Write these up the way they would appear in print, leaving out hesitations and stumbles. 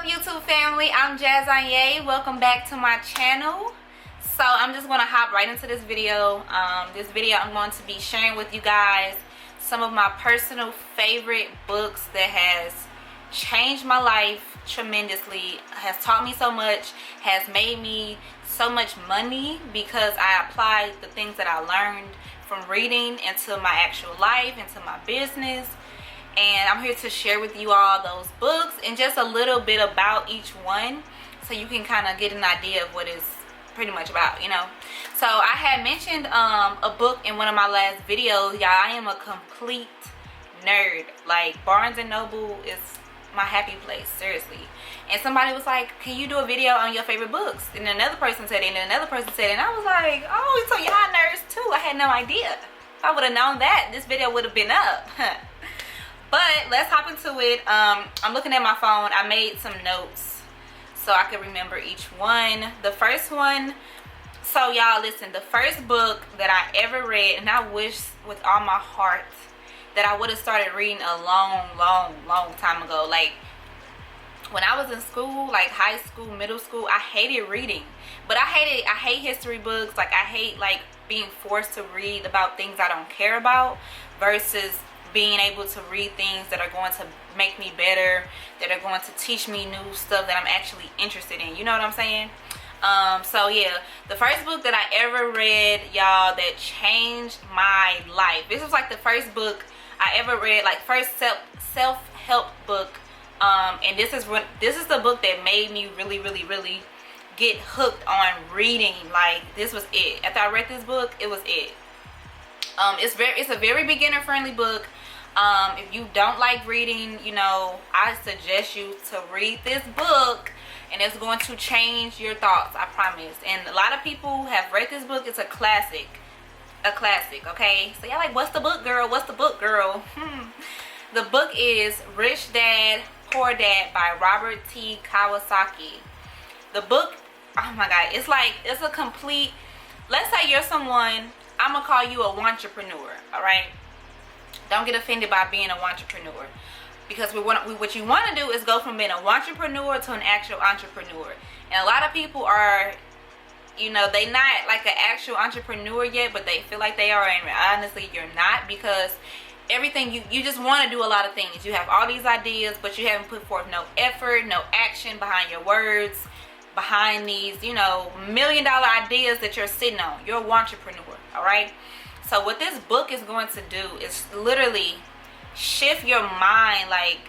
YouTube family? I'm Jasx. Welcome back to my channel. So I'm just going to hop right into this video. I'm going to be sharing with you guys some of my personal favorite books that has changed my life tremendously, has taught me so much, has made me so much money because I applied the things that I learned from reading into my actual life, into my business. And I'm here to share with you all those books and just a little bit about each one so you can kind of get an idea of what it's pretty much about, you know. So I had mentioned a book in one of my last videos. Y'all, I am a complete nerd. Like, Barnes and Noble is my happy place, seriously. And somebody was like, can you do a video on your favorite books? And another person said it, and another person said it, and I was like, oh, so y'all nerds too. I had no idea. If I would have known that, this video would have been up. But let's hop into it. I'm looking at my phone. I made some notes so I can remember each one. The first one, so y'all listen, the first book that I ever read, and I wish with all my heart that I would have started reading a long time ago. Like, when I was in school, like high school, middle school, I hated reading. But I hate history books. Like, I hate like being forced to read about things I don't care about versus being able to read things that are going to make me better, that are going to teach me new stuff that I'm actually interested in. You know what I'm saying? So yeah, the first book that I ever read, y'all, that changed my life. This was like the first book I ever read, like first self-help book. And this is the book that made me really get hooked on reading. Like, this was it. After I read this book, it was it. It's a very beginner friendly book. If you don't like reading, you know, I suggest you to read this book, and it's going to change your thoughts, I promise. And a lot of people have read this book. It's a classic, okay? So y'all like, what's the book, girl? What's the book, girl? The book is Rich Dad, Poor Dad by Robert T. Kawasaki. The book, oh my God, it's a complete, let's say you're someone, I'm gonna call you a entrepreneur, all right? Don't get offended by being an entrepreneur, because what you want to do is go from being an entrepreneur to an actual entrepreneur. And a lot of people are, you know, they not like an actual entrepreneur yet, but they feel like they are, and honestly you're not, because everything you just want to do a lot of things. You have all these ideas, but you haven't put forth no effort, no action behind your words, behind these, you know, $1 million ideas that you're sitting on. You're an entrepreneur, all right? So what this book is going to do is literally shift your mind, like,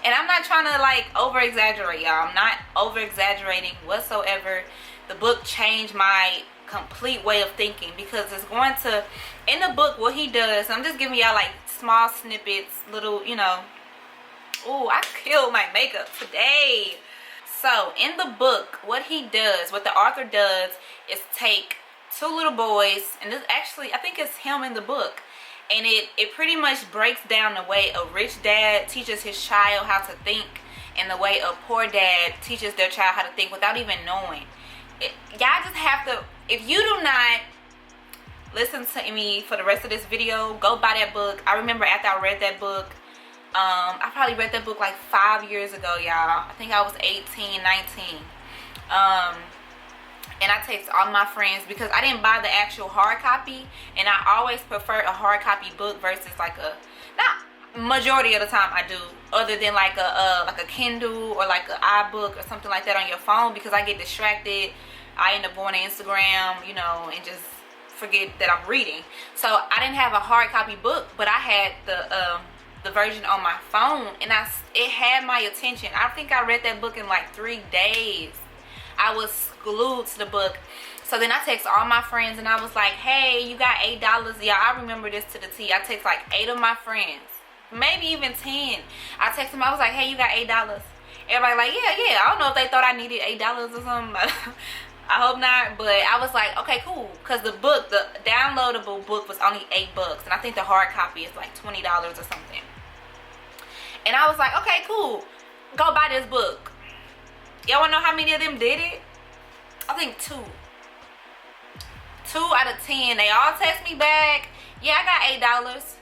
and I'm not trying to like over exaggerate, y'all. I'm not over exaggerating whatsoever. The book changed my complete way of thinking, because it's going to, in the book, what he does, I'm just giving y'all like small snippets, little, you know. Oh, I killed my makeup today. So in the book, what the author does is take two little boys, and this actually, I think it's him in the book, and it pretty much breaks down the way a rich dad teaches his child how to think, and the way a poor dad teaches their child how to think without even knowing. Y'all just have to, if you do not listen to me for the rest of this video, go buy that book. I remember after I read that book, I probably read that book like 5 years ago, y'all. I think I was 18, 19. And I text all my friends, because I didn't buy the actual hard copy, and I always prefer a hard copy book versus like a, not majority of the time I do, other than like a Kindle or like an iBook or something like that on your phone, because I get distracted. I end up going to Instagram, you know, and just forget that I'm reading. So I didn't have a hard copy book, but I had the version on my phone, and it had my attention. I think I read that book in like 3 days. I was glued to the book. So then I text all my friends, and I was like, hey, you got $8? Yeah, I remember this to the T. I text like 8 of my friends, maybe even 10. I text them, I was like, hey, you got $8? Everybody like, yeah. I don't know if they thought I needed $8 or something. I hope not. But I was like, okay, cool, because the downloadable book was only $8, and I think the hard copy is like $20 or something. And I was like, okay, cool, go buy this book. Y'all wanna know how many of them did it? I think 2 out of 10. They all text me back, yeah, I got $8.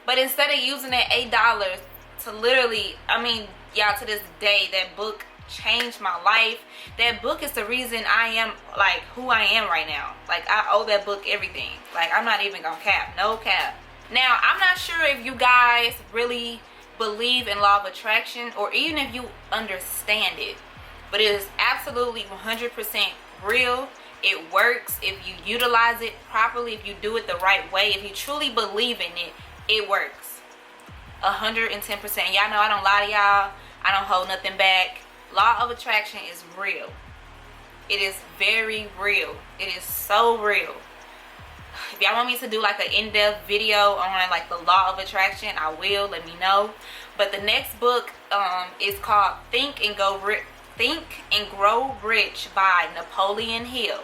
But instead of using that $8 to literally, I mean, y'all, to this day, that book changed my life. That book is the reason I am like who I am right now. Like, I owe that book everything. Like, I'm not even gonna cap. No cap. Now, I'm not sure if you guys really believe in law of attraction, or even if you understand it, but it is absolutely 100% real. It works if you utilize it properly, if you do it the right way, if you truly believe in it. It works 110%. Y'all know I don't lie to y'all. I don't hold nothing back. Law of attraction is real. It is very real. It is so real. If y'all want me to do like an in-depth video on like the law of attraction, I will. Let me know. But the next book is called Think and Grow Rich by Napoleon Hill.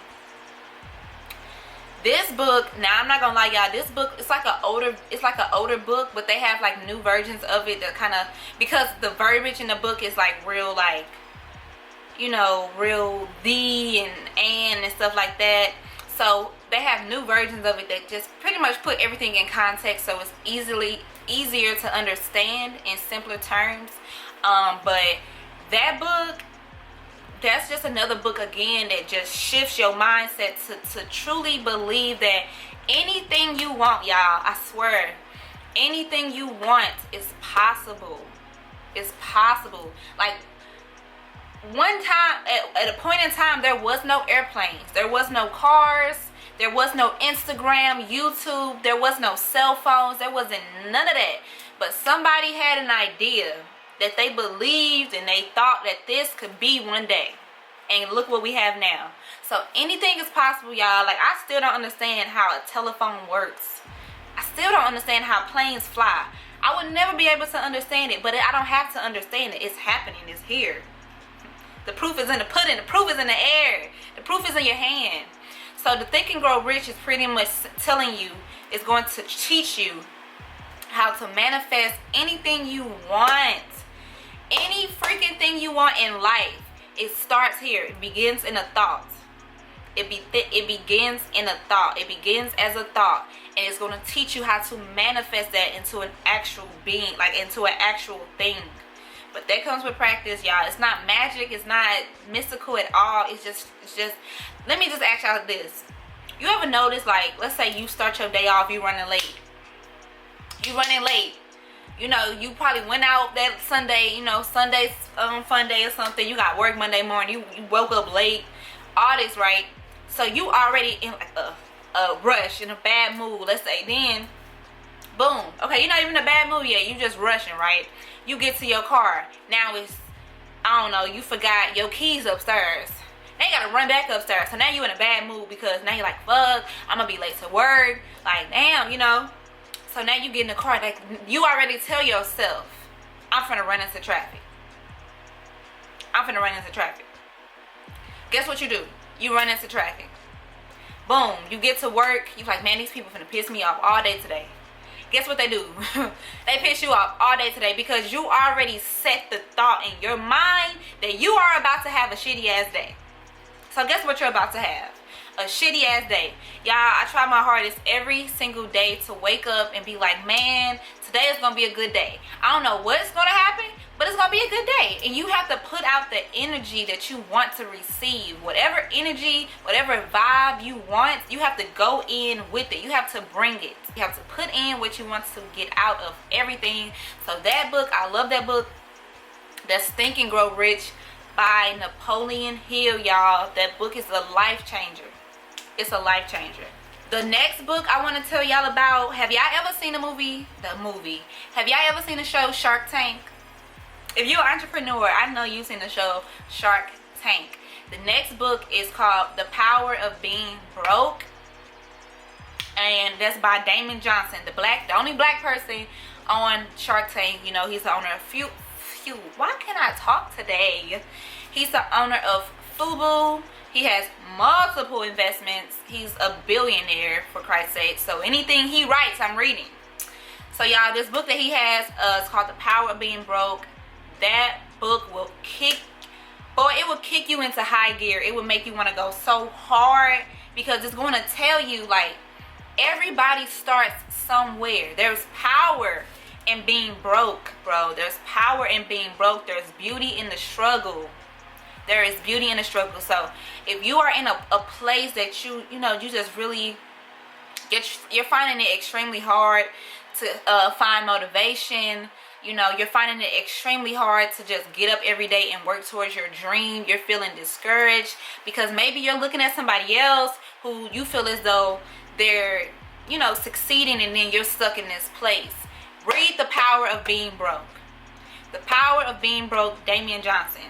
This book, now I'm not gonna lie y'all, this book, it's like an older book, but they have like new versions of it that kind of, because the verbiage in the book is like real, like, you know, real and stuff like that. So they have new versions of it that just pretty much put everything in context, so it's easier to understand in simpler terms. But that book, that's just another book again that just shifts your mindset to truly believe that anything you want, y'all, I swear, anything you want is possible. It's possible. Like, one time, at a point in time, there was no airplanes, there was no cars, there was no Instagram, YouTube, there was no cell phones, there wasn't none of that. But somebody had an idea that they believed, and they thought that this could be one day. And look what we have now. So anything is possible, y'all. Like, I still don't understand how a telephone works. I still don't understand how planes fly. I would never be able to understand it, but I don't have to understand it. It's happening. It's here. The proof is in the pudding. The proof is in the air. The proof is in your hand. So the Think and Grow Rich is pretty much telling you, it's going to teach you how to manifest anything you want. Any freaking thing you want in life. It starts here. It begins in a thought. It begins in a thought. It begins as a thought. And it's going to teach you how to manifest that into an actual being. Like, into an actual thing. But that comes with practice, y'all. It's not magic. It's not mystical at all. It's just, let me just ask y'all this. You ever notice, like, let's say you start your day off, you running late. You running late. You know, you probably went out that Sunday, you know, Sunday's fun day or something. You got work Monday morning. You woke up late. All this, right? So you already in like a rush, in a bad mood, let's say. Then, boom. Okay, you're not even in a bad mood yet. You just rushing, right? You get to your car. Now it's, I don't know, you forgot your keys upstairs. Now you gotta run back upstairs. So now you in a bad mood because now you're like, fuck, I'm gonna be late to work. Like, damn, you know. So now you get in the car, like, you already tell yourself, I'm finna run into traffic. I'm finna run into traffic. Guess what you do? You run into traffic. Boom, you get to work, you like, man, these people finna piss me off all day today. Guess what they do? They piss you off all day today because you already set the thought in your mind that you are about to have a shitty ass day. So guess what you're about to have? A shitty ass day. Y'all, I try my hardest every single day to wake up and be like, man, today is gonna be a good day. I don't know what's gonna happen, but it's gonna be a good day. And you have to put out the energy that you want to receive. Whatever energy, whatever vibe you want, you have to go in with it. You have to bring it. You have to put in what you want to get out of everything. So that book, I love that book. That's Think and Grow Rich by Napoleon Hill, y'all. That book is a life changer. It's a life changer. The next book I want to tell y'all about, have y'all ever seen have y'all ever seen the show Shark Tank? If you're an entrepreneur, I know you've seen the show Shark Tank. The next book is called The Power of Being Broke, and that's by Damon Johnson, the only black person on Shark Tank. You know, he's the owner of why can't I talk today? He's the owner of Fubu. He has multiple investments. He's a billionaire, for Christ's sake. So anything he writes, I'm reading. So y'all, this book that he has is called The Power of Being Broke. That book will kick you into high gear. It will make you want to go so hard because it's going to tell you, like, everybody starts somewhere. There's power in being broke, bro. There's power in being broke. There's beauty in the struggle. There is beauty in the struggle. So if you are in a place that you just really you're finding it extremely hard to find motivation, you're finding it extremely hard to just get up every day and work towards your dream, you're feeling discouraged because maybe you're looking at somebody else who you feel as though they're succeeding, and then you're stuck in this place. Read The Power of Being Broke. The Power of Being Broke, Damon Johnson.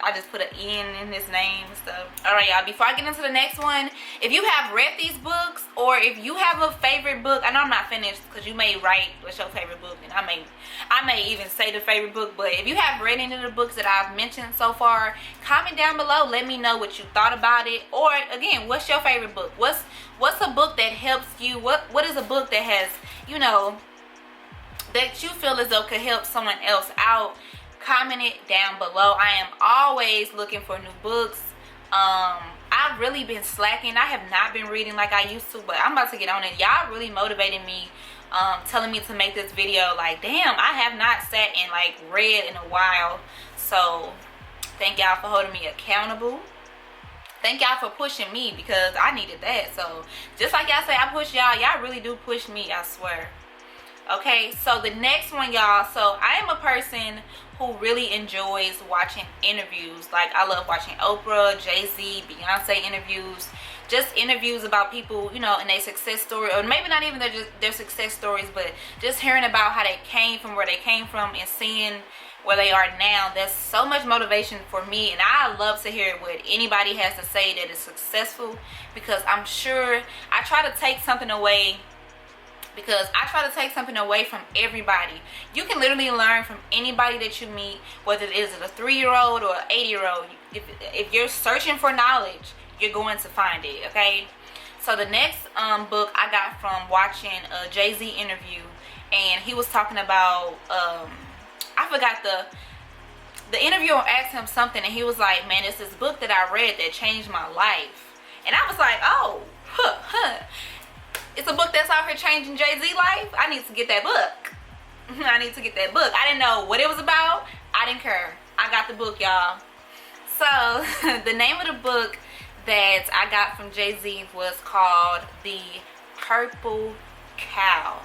I just put an in his name and stuff. All right, y'all, before I get into the next one, if you have read these books, or if you have a favorite book, I know I'm not finished because you may write what's your favorite book, and I may even say the favorite book, but if you have read any of the books that I've mentioned so far, comment down below. Let me know what you thought about it. Or again, what's your favorite book? What's a book that helps you? What is a book that has, that you feel as though could help someone else out? Comment it down below. I am always looking for new books. I've really been slacking. I have not been reading like I used to, but I'm about to get on it. Y'all really motivated me, telling me to make this video. Like, damn, I have not sat and like read in a while. So thank y'all for holding me accountable. Thank y'all for pushing me, because I needed that. So just like y'all say I push y'all, y'all really do push me, I swear. Okay, so the next one, y'all. So I am a person who really enjoys watching interviews. Like, I love watching Oprah, Jay-Z, Beyonce interviews. Just interviews about people, in their success story. Or maybe not even their success stories, but just hearing about how they came from where they came from and seeing where they are now. That's so much motivation for me. And I love to hear what anybody has to say that is successful, because I'm sure I try to take something away. Because I try to take something away from everybody. You can literally learn from anybody that you meet, whether it is a 3-year-old or an 80-year-old. If you're searching for knowledge, you're going to find it, okay? So the next book I got from watching a Jay-Z interview, and he was talking about, I forgot the interviewer asked him something, and he was like, man, it's this book that I read that changed my life. And I was like, oh, it's a book that's out here changing Jay-Z's life. I need to get that book. I need to get that book. I didn't know what it was about. I didn't care. I got the book, y'all. So the name of the book that I got from Jay-Z was called The Carpool Cow.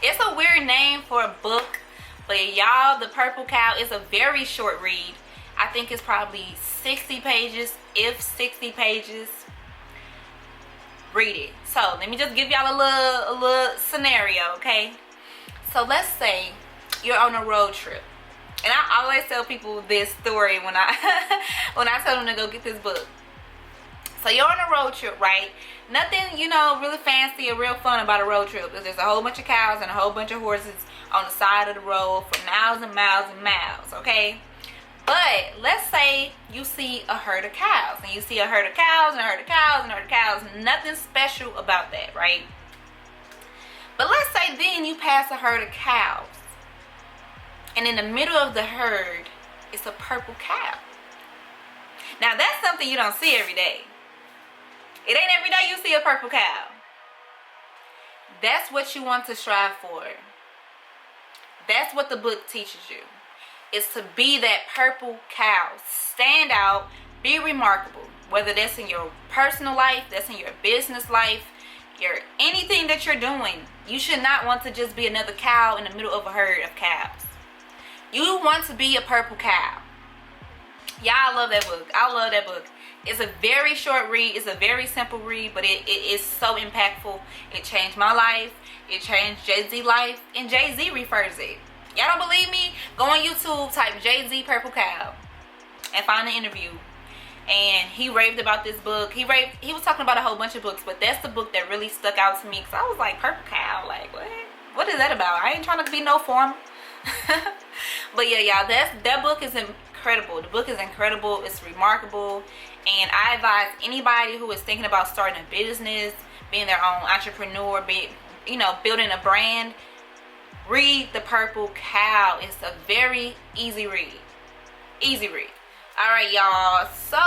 It's a weird name for a book, but y'all, The Carpool Cow is a very short read. I think it's probably 60 pages, if 60 pages. Read it. So let me just give y'all a little scenario, okay? So let's say you're on a road trip, and I always tell people this story when I when I tell them to go get this book. So you're on a road trip, right? Nothing, really fancy or real fun about a road trip. There's a whole bunch of cows and a whole bunch of horses on the side of the road for miles and miles and miles, okay? But let's say you see a herd of cows, and you see a herd of cows and a herd of cows and a herd of cows. Nothing special about that, right? But let's say then you pass a herd of cows, and in the middle of the herd is a purple cow. Now that's something you don't see every day. It ain't every day you see a purple cow. That's what you want to strive for. That's what the book teaches you. Is to be that purple cow. Stand out, be remarkable. Whether that's in your personal life, that's in your business life, anything that you're doing. You should not want to just be another cow in the middle of a herd of cows. You want to be a purple cow. Yeah, I love that book. I love that book. It's a very short read. It's a very simple read, but it is so impactful. It changed my life. It changed Jay-Z's life, and Jay-Z refers it. Y'all don't believe me? Go on YouTube, type Jay-Z Purple Cow, and find the interview. And he raved about this book. He was talking about a whole bunch of books, but that's the book that really stuck out to me, because I was like, purple cow, like what is that about? I ain't trying to be no farmer. But yeah, y'all, that book is incredible. The book is incredible. It's remarkable, and I advise anybody who is thinking about starting a business, being their own entrepreneur, building a brand, read The Carpool Cow. It's a very easy read. Easy read. Alright, y'all. So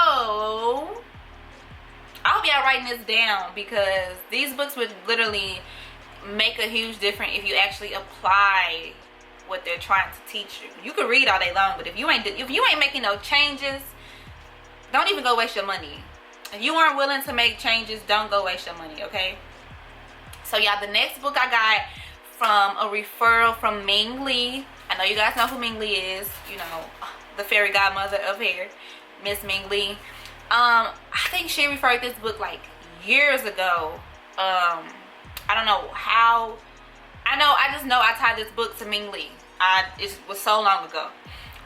I hope y'all writing this down, because these books would literally make a huge difference if you actually apply what they're trying to teach you. You can read all day long, but if you ain't making no changes, don't even go waste your money. If you aren't willing to make changes, don't go waste your money, okay? So yeah, the next book I got from a referral from Ming Lee. I know you guys know who Ming Lee is, you know, the fairy godmother of hair, Miss Ming Lee. I think she referred this book like years ago. I don't know how. I just know I tied this book to Ming Lee. It was so long ago.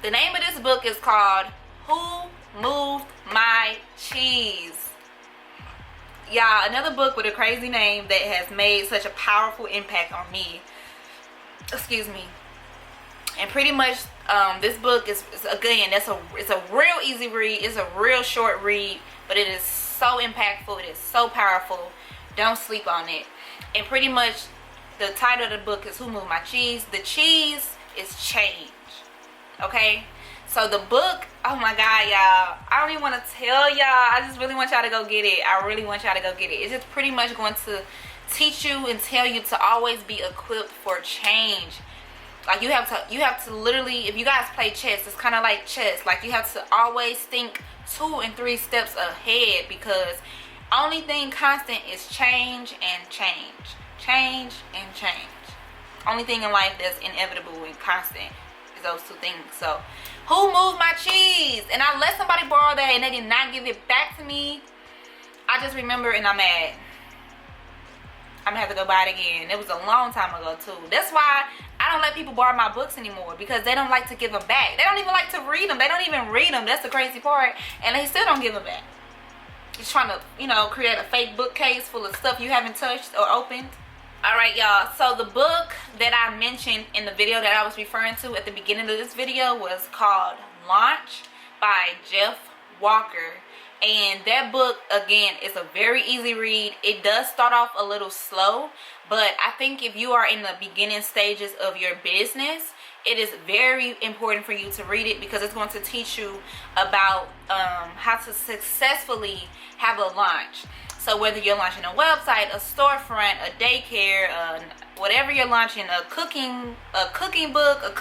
The name of this book is called Who Moved My Cheese? Y'all, another book with a crazy name that has made such a powerful impact on me. Excuse me. And pretty much this book is again, it's a real easy read. It's a real short read, but it is so impactful. It is so powerful. Don't sleep on it. And pretty much the title of the book is Who Moved My Cheese? The cheese is change. Okay? So the book, oh my God, y'all, I don't even want to tell y'all. I just really want y'all to go get it. I really want y'all to go get it. It's just pretty much going to teach you and tell you to always be equipped for change. Like you have to literally, if you guys play chess, it's kind of like chess. Like you have to always think 2 and 3 steps ahead, because only thing constant is change and change. Change and change. Only thing in life that's inevitable and constant is those 2 things. So, who moved my cheese? And I let somebody borrow that and they did not give it back to me. I just remember and I'm mad. I'm gonna have to go buy it again. It was a long time ago too. That's why I don't let people borrow my books anymore, because they don't like to give them back. They don't even like to read them. They don't even read them. That's the crazy part. And they still don't give them back. Just trying to, you know, create a fake bookcase full of stuff you haven't touched or opened. Alright, y'all. So the book that I mentioned in the video that I was referring to at the beginning of this video was called Launch by Jeff Walker. And that book, again, is a very easy read. It does start off a little slow, but I think if you are in the beginning stages of your business, it is very important for you to read it, because it's going to teach you about how to successfully have a launch. So whether you're launching a website, a storefront, a daycare, whatever you're launching, a cookbook, a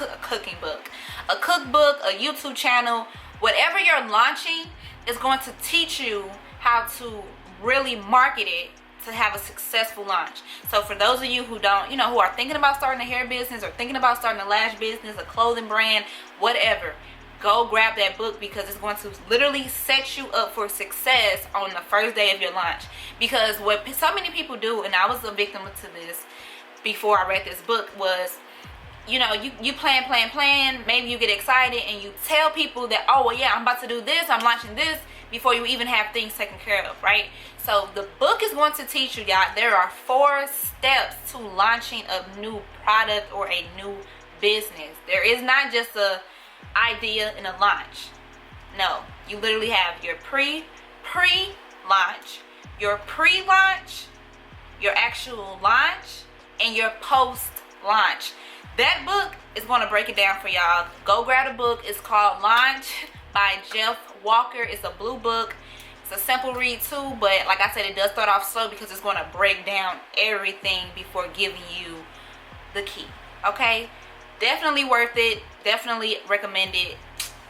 YouTube channel, whatever you're launching is going to teach you how to really market it to have a successful launch. So for those of you who don't, you know, who are thinking about starting a hair business or thinking about starting a lash business, a clothing brand, whatever, go grab that book, because it's going to literally set you up for success on the first day of your launch. Because what so many people do, and I was a victim to this before I read this book, was, you know, you plan, maybe you get excited and you tell people that, oh well, yeah, I'm about to do this, I'm launching this, before you even have things taken care of, right? So the book is going to teach you, y'all, there are 4 steps to launching a new product or a new business. There is not just a idea and a launch. No, you literally have your pre-launch, your pre-launch, your actual launch, and your post-launch. That book is going to break it down for y'all. Go grab the book. It's called Launch by Jeff Walker. It's a blue book. It's a simple read too, but like I said, it does start off slow because it's going to break down everything before giving you the key. Okay? Definitely worth it. Definitely recommend it.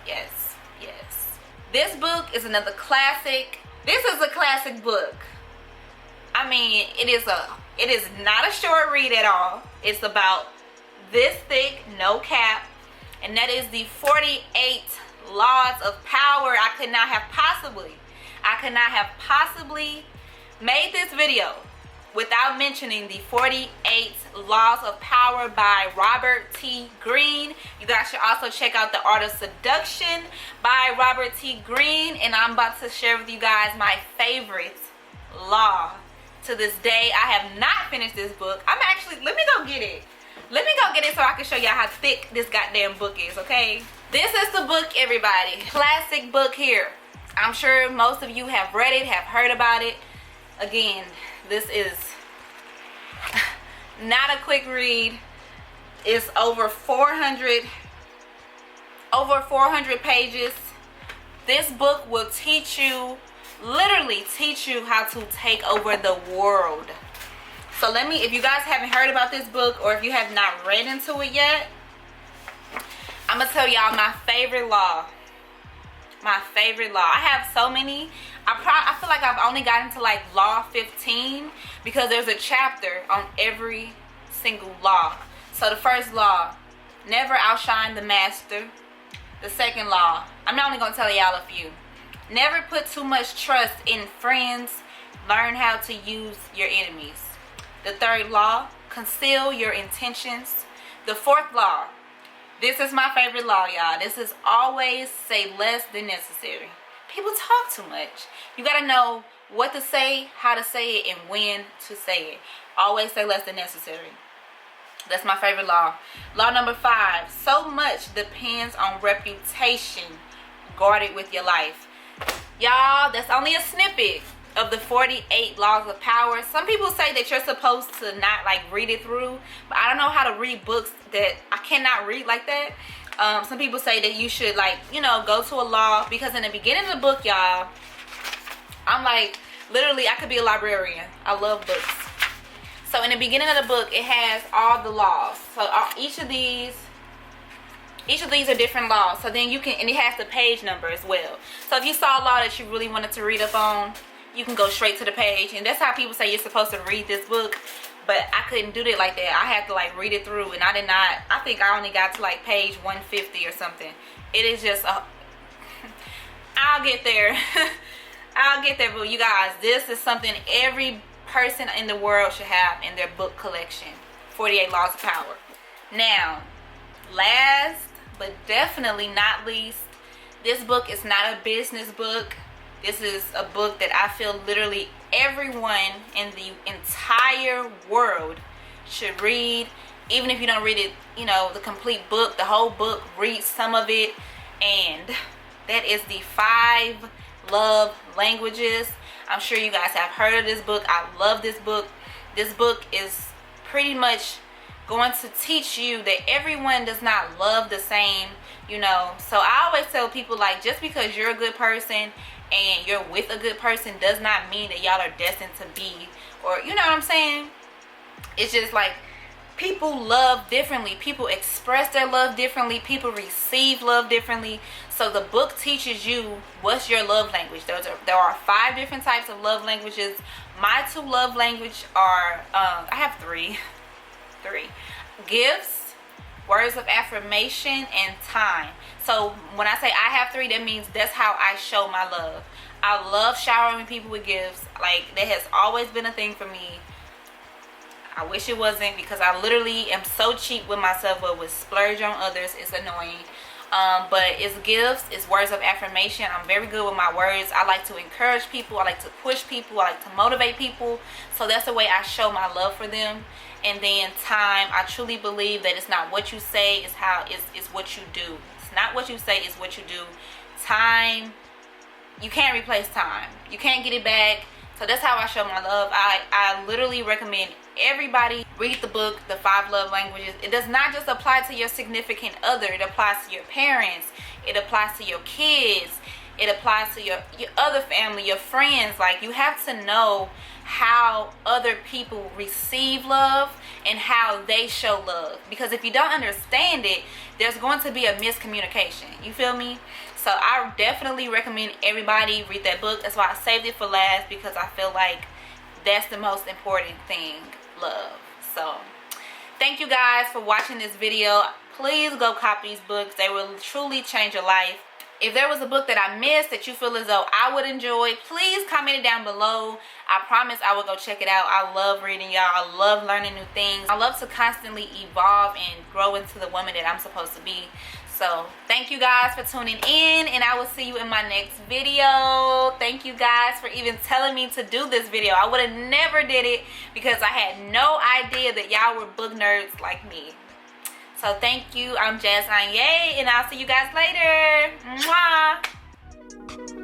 Yes. Yes. This book is another classic. This is a classic book. I mean, it is not a short read at all. It's about this thick, no cap, and that is the 48 laws of power. I could not have possibly made this video without mentioning the 48 laws of power by Robert T. Greene. You guys should also check out The Art of Seduction by Robert T. Greene, and I'm about to share with you guys my favorite law to this day. I have not finished this book. Let me go get it. Let me go get it so I can show y'all how thick this goddamn book is, okay? This is the book, everybody. Classic book here. I'm sure most of you have read it, have heard about it. Again, this is not a quick read. It's over 400 pages. This book will teach you, literally teach you how to take over the world. So let me, if you guys haven't heard about this book or if you have not read into it yet, I'm gonna tell y'all my favorite law. My favorite law. I have so many. I feel like I've only gotten to like law 15 because there's a chapter on every single law. So the first law, never outshine the master. The second law, I'm only gonna tell y'all a few. Never put too much trust in friends. Learn how to use your enemies. The third law, conceal your intentions. The fourth law, this is my favorite law, y'all. This is always say less than necessary. People talk too much. You gotta know what to say, how to say it, and when to say it. Always say less than necessary. That's my favorite law. Law number 5, so much depends on reputation. Guard it with your life. Y'all, that's only a snippet of the 48 laws of power. Some people say that you're supposed to not like read it through, but I don't know how to read books that I cannot read like that. Some people say that you should, like, you know, go to a law, because in the beginning of the book, y'all, I'm like, literally, I could be a librarian. I love books. So in the beginning of the book, it has all the laws. So each of these are different laws. So then you can, and it has the page number as well. So if you saw a law that you really wanted to read up on, you can go straight to the page. And that's how people say you're supposed to read this book. But I couldn't do that like that. I had to like read it through, and I did not. I think I only got to like page 150 or something. It is just I'll get there. I'll get there. But you guys, this is something every person in the world should have in their book collection. 48 Laws of Power. Now, last but definitely not least, this book is not a business book. This is a book that I feel literally everyone in the entire world should read. Even if you don't read it, you know, the complete book, the whole book, read some of it. And that is the 5 love languages. I'm sure you guys have heard of this book. I love this book. This book is pretty much going to teach you that everyone does not love the same, you know. So I always tell people, like, just because you're a good person and you're with a good person does not mean that y'all are destined to be, or, you know what I'm saying? It's just like, people love differently. People express their love differently. People receive love differently. So the book teaches you what's your love language. There are 5 different types of love languages. My 2 love language are, I have 3. Gifts, words of affirmation, and time. So when I say I have 3, that means that's how I show my love. I love showering people with gifts. Like, that has always been a thing for me. I wish it wasn't, because I literally am so cheap with myself, but with splurge on others, it's annoying. But it's gifts, it's words of affirmation. I'm very good with my words. I like to encourage people. I like to push people. I like to motivate people. So that's the way I show my love for them. And then time, I truly believe that it's not what you say, it's what you do. It's not what you say, it's what you do. Time, you can't replace time. You can't get it back. So that's how I show my love. I literally recommend everybody read the book, The 5 Love Languages. It does not just apply to your significant other. It applies to your parents. It applies to your kids. It applies to your other family, your friends. Like, you have to know how other people receive love and how they show love. Because if you don't understand it, there's going to be a miscommunication. You feel me? So I definitely recommend everybody read that book. That's why I saved it for last, because I feel like that's the most important thing, love. So thank you guys for watching this video. Please go copy these books. They will truly change your life. If there was a book that I missed that you feel as though I would enjoy, please comment it down below. I promise I will go check it out. I love reading, y'all. I love learning new things. I love to constantly evolve and grow into the woman that I'm supposed to be. So thank you guys for tuning in, and I will see you in my next video. Thank you guys for even telling me to do this video. I would have never did it because I had no idea that y'all were book nerds like me. So thank you. I'm Jasx, and I'll see you guys later. Mwah.